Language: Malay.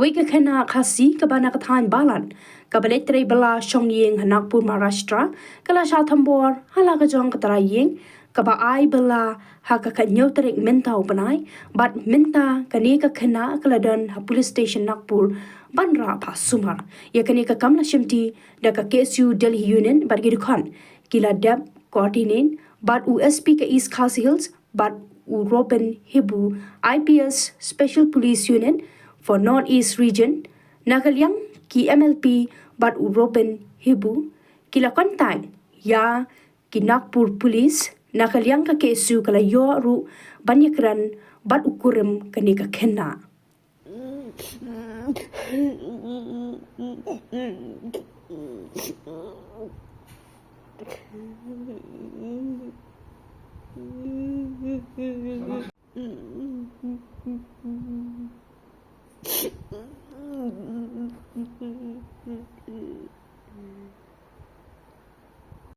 Wei ka khena khasi ka bana ka than balan ka balai trai bylla shong yeng Nagpur Maharashtra kala sha thambor hala ka jong ka trai yeng ka ba ai bylla ha ka nyau trek menta upanai bat menta kani ka khena kala dan ha police station Nagpur banra pa sumar ya kani ka kamla shimti da ka KSU Delhi Union bat gi khon kila dab coordinate bat USP ka East Khasi Hills bat Robin Hibu IPS Special Police Unit for Northeast Region nakalyang ki MLP bat Robin Hibu kila kontak ya ki Nagpur Police nakalyang ka KSU kala yo ru banyakran bat ukurim kani ka khenna